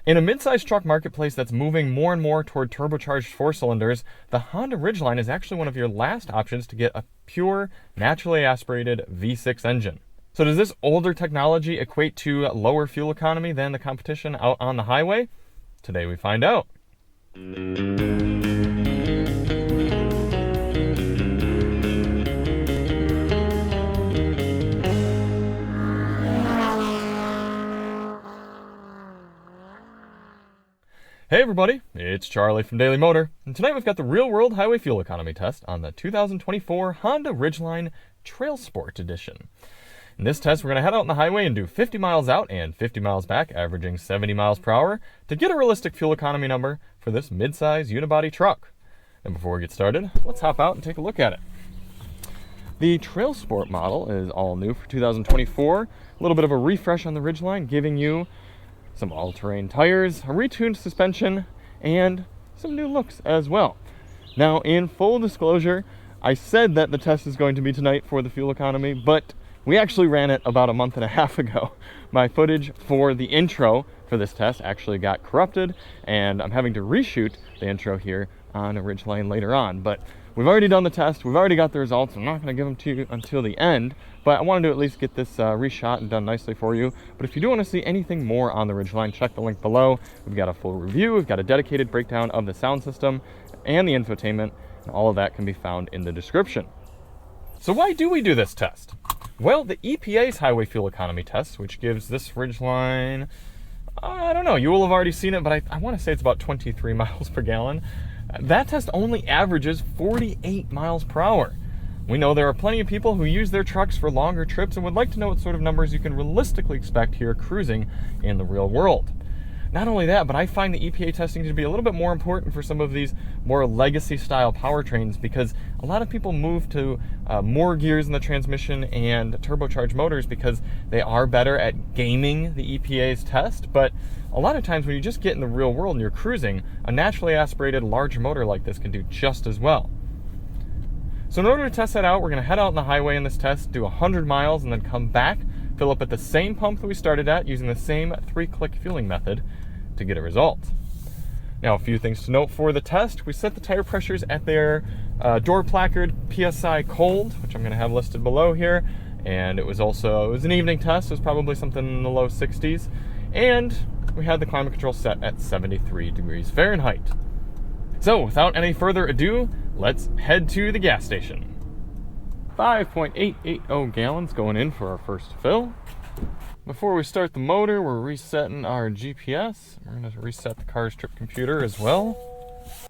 In a mid-sized truck marketplace that's moving more and more toward turbocharged 4-cylinders, the Honda Ridgeline is actually one of your last options to get a pure, naturally aspirated V6 engine. So does this older technology equate to lower fuel economy than the competition out on the highway? Today we find out. Hey everybody, it's Charlie from Daily Motor, and tonight we've got the real-world highway fuel economy test on the 2024 Honda Ridgeline Trailsport Edition. In this test, we're going to head out on the highway and do 50 miles out and 50 miles back, averaging 70 miles per hour, to get a realistic fuel economy number for this mid-size unibody truck. And before we get started, let's hop out and take a look at it. The Trailsport model is all new for 2024, a little bit of a refresh on the Ridgeline, giving you some all-terrain tires, a retuned suspension, and some new looks as well. Now, in full disclosure, I said that the test is going to be tonight for the fuel economy, but we actually ran it about a month and a half ago. My footage for the intro for this test actually got corrupted, and I'm having to reshoot the intro here on a Ridgeline later on. But we've already done the test, we've already got the results. I'm not going to give them to you until the end, but I wanted to at least get this reshot and done nicely for you. But if you do want to see anything more on the Ridgeline, check the link below. We've got a full review, we've got a dedicated breakdown of the sound system and the infotainment, and all of that can be found in the description. So why do we do this test? Well, the EPA's highway fuel economy test, which gives this Ridgeline, I don't know, you will have already seen it, but I want to say it's about 23 miles per gallon. That test only averages 48 miles per hour. We know there are plenty of people who use their trucks for longer trips and would like to know what sort of numbers you can realistically expect here cruising in the real world. Not only that, but I find the EPA testing to be a little bit more important for some of these more legacy style powertrains, because a lot of people move to more gears in the transmission and turbocharged motors because they are better at gaming the EPA's test. But a lot of times when you just get in the real world and you're cruising, a naturally aspirated large motor like this can do just as well. So in order to test that out, we're going to head out on the highway in this test, do 100 miles, and then come back, fill up at the same pump that we started at using the same 3-click fueling method to get a result. Now, a few things to note for the test. We set the tire pressures at their door placard PSI cold, which I'm going to have listed below here. And it was an evening test. It was probably something in the low 60s. And we had the climate control set at 73 degrees Fahrenheit. So without any further ado, let's head to the gas station. 5.880 gallons going in for our first fill. Before we start the motor, we're resetting our GPS. We're going to reset the car's trip computer as well.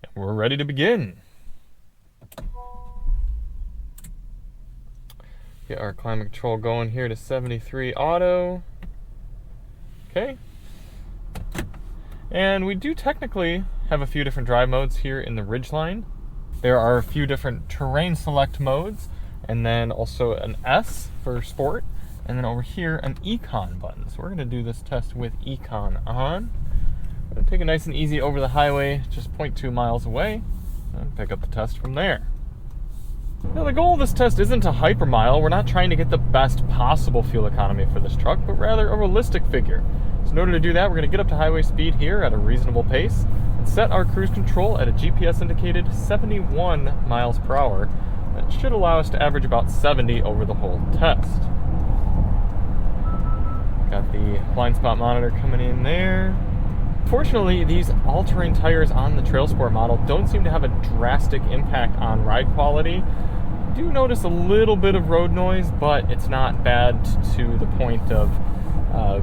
And we're ready to begin. Get our climate control going here to 73 auto. Okay. And we do technically have a few different drive modes here in the Ridgeline. There are a few different terrain select modes, and then also an S for sport, and then over here an Econ button. So we're going to do this test with Econ on. I'm going to take it nice and easy over the highway, just 0.2 miles away, and pick up the test from there. Now, the goal of this test isn't to hypermile. We're not trying to get the best possible fuel economy for this truck, but rather a realistic figure. So in order to do that, we're going to get up to highway speed here at a reasonable pace and set our cruise control at a GPS indicated 71 miles per hour. That should allow us to average about 70 over the whole test. Got the blind spot monitor coming in there. Fortunately, these all-terrain tires on the Trailsport model don't seem to have a drastic impact on ride quality. I do notice a little bit of road noise, but it's not bad to the point of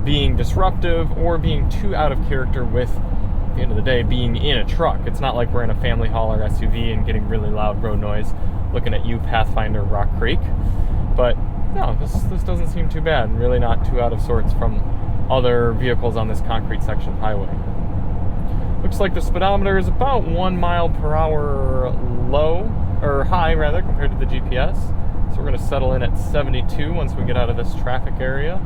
being disruptive or being too out of character with, at the end of the day, being in a truck. It's not like we're in a family hauler SUV and getting really loud road noise looking at you, Pathfinder, Rock Creek. But no, this doesn't seem too bad, and really not too out of sorts from other vehicles on this concrete section of highway. Looks like the speedometer is about 1 mile per hour high compared to the GPS. So we're going to settle in at 72 once we get out of this traffic area.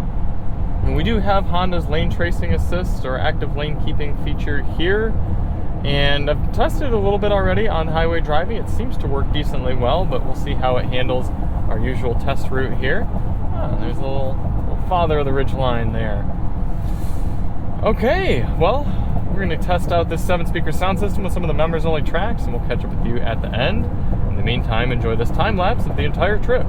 And we do have Honda's lane tracing assist or active lane keeping feature here. And I've tested it a little bit already on highway driving. It seems to work decently well, but we'll see how it handles our usual test route here. There's a little father of the Ridgeline there. Okay, well, we're going to test out this 7-speaker sound system with some of the members-only tracks, and we'll catch up with you at the end. In the meantime, enjoy this time-lapse of the entire trip.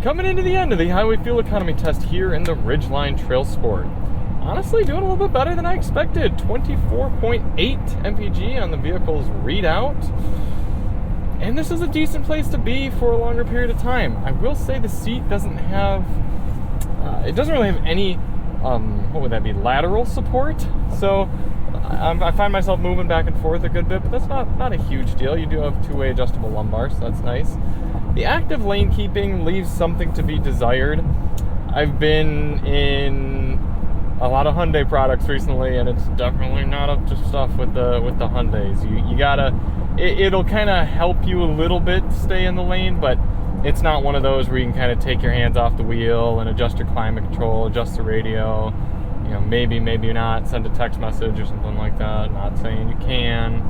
Coming into the end of the highway fuel economy test here in the Ridgeline Trailsport. Honestly, doing a little bit better than I expected. 24.8 MPG on the vehicle's readout. And this is a decent place to be for a longer period of time. I will say the seat doesn't have, it doesn't really have any, what would that be, lateral support. So I find myself moving back and forth a good bit, but that's not a huge deal. You do have two-way adjustable lumbar, so that's nice. The active lane keeping leaves something to be desired. I've been in a lot of Hyundai products recently, and it's definitely not up to stuff with the Hyundais. You gotta, it'll kind of help you a little bit stay in the lane, but it's not one of those where you can kind of take your hands off the wheel and adjust your climate control, adjust the radio. You know, maybe not, send a text message or something like that. Not saying you can,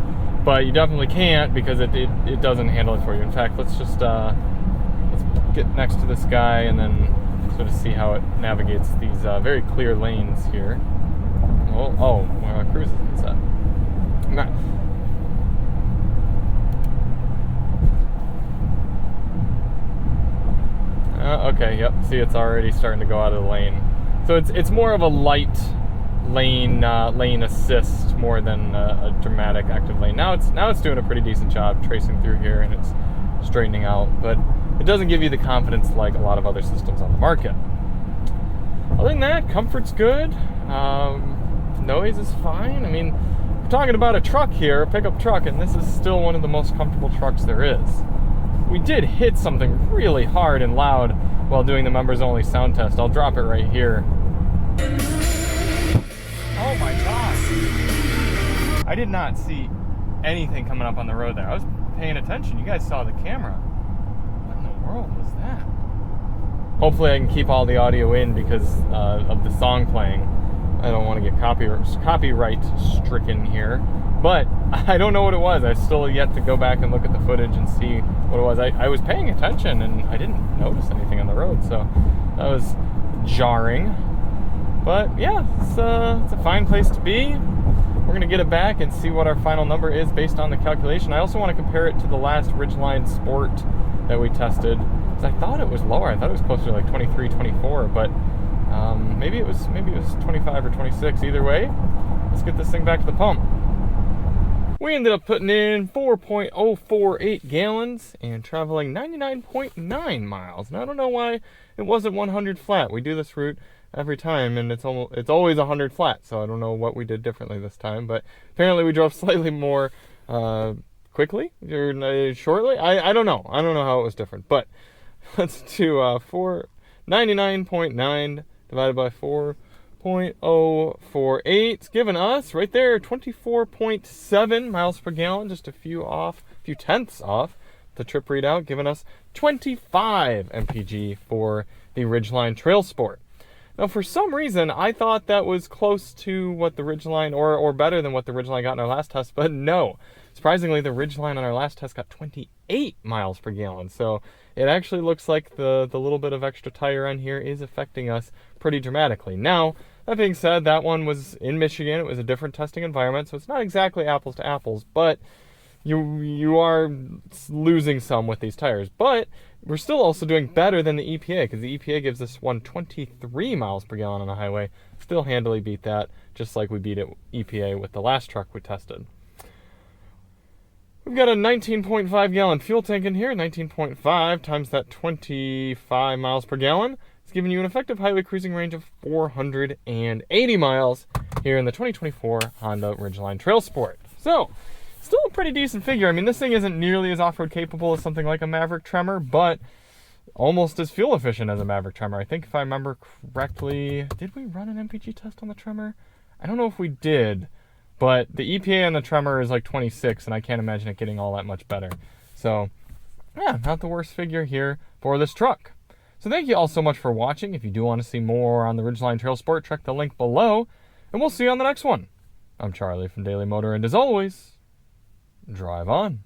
but you definitely can't because it doesn't handle it for you. In fact, let's just let's get next to this guy and then sort of see how it navigates these very clear lanes here. Oh, cruise isn't set. Okay, yep. See, it's already starting to go out of the lane. So it's more of a light lane assist more than a dramatic active lane. Now it's doing a pretty decent job tracing through here, and it's straightening out, but it doesn't give you the confidence like a lot of other systems on the market. Other than that, comfort's good. Noise is fine. I mean, we're talking about a truck here, a pickup truck, and this is still one of the most comfortable trucks there is. We did hit something really hard and loud while doing the members only sound test. I'll drop it right here. Oh my gosh. I did not see anything coming up on the road there. I was paying attention. You guys saw the camera. What in the world was that? Hopefully I can keep all the audio in because of the song playing. I don't want to get copyright stricken here. But I don't know what it was. I still yet to go back and look at the footage and see what it was. I was paying attention and I didn't notice anything on the road, so that was jarring. But yeah, it's a fine place to be. We're gonna get it back and see what our final number is based on the calculation. I also want to compare it to the last Ridgeline Sport that we tested, because I thought it was lower. I thought it was closer to like 23, 24, but maybe it was 25 or 26. Either way, let's get this thing back to the pump. We ended up putting in 4.048 gallons and traveling 99.9 miles. And I don't know why it wasn't 100 flat. We do this route every time, and it's always 100 flat. So I don't know what we did differently this time. But apparently we drove slightly more quickly or shortly. I don't know. I don't know how it was different. But let's do 99.9 divided by 4.048. It's giving us right there 24.7 miles per gallon, just a few tenths off the trip readout, giving us 25 MPG for the Ridgeline Trailsport. Now, for some reason, I thought that was close to what the Ridgeline, or better than what the Ridgeline got in our last test, but no. Surprisingly, the Ridgeline on our last test got 28 miles per gallon, so it actually looks like the little bit of extra tire on here is affecting us pretty dramatically. Now, that being said, that one was in Michigan. It was a different testing environment, so it's not exactly apples to apples, but you are losing some with these tires. But we're still also doing better than the EPA, because the EPA gives us 123 miles per gallon on the highway. Still handily beat that, just like we beat it EPA with the last truck we tested. We've got a 19.5 gallon fuel tank in here. 19.5 times that 25 miles per gallon. It's giving you an effective highway cruising range of 480 miles here in the 2024 Honda Ridgeline Trailsport. So, still a pretty decent figure. I mean, this thing isn't nearly as off-road capable as something like a Maverick Tremor, but almost as fuel efficient as a Maverick Tremor. I think if I remember correctly, did we run an MPG test on the Tremor? I don't know if we did, but the EPA on the Tremor is like 26, and I can't imagine it getting all that much better. So, yeah, not the worst figure here for this truck. So thank you all so much for watching. If you do want to see more on the Ridgeline Trailsport, check the link below, and we'll see you on the next one. I'm Charlie from Daily Motor, and as always, drive on.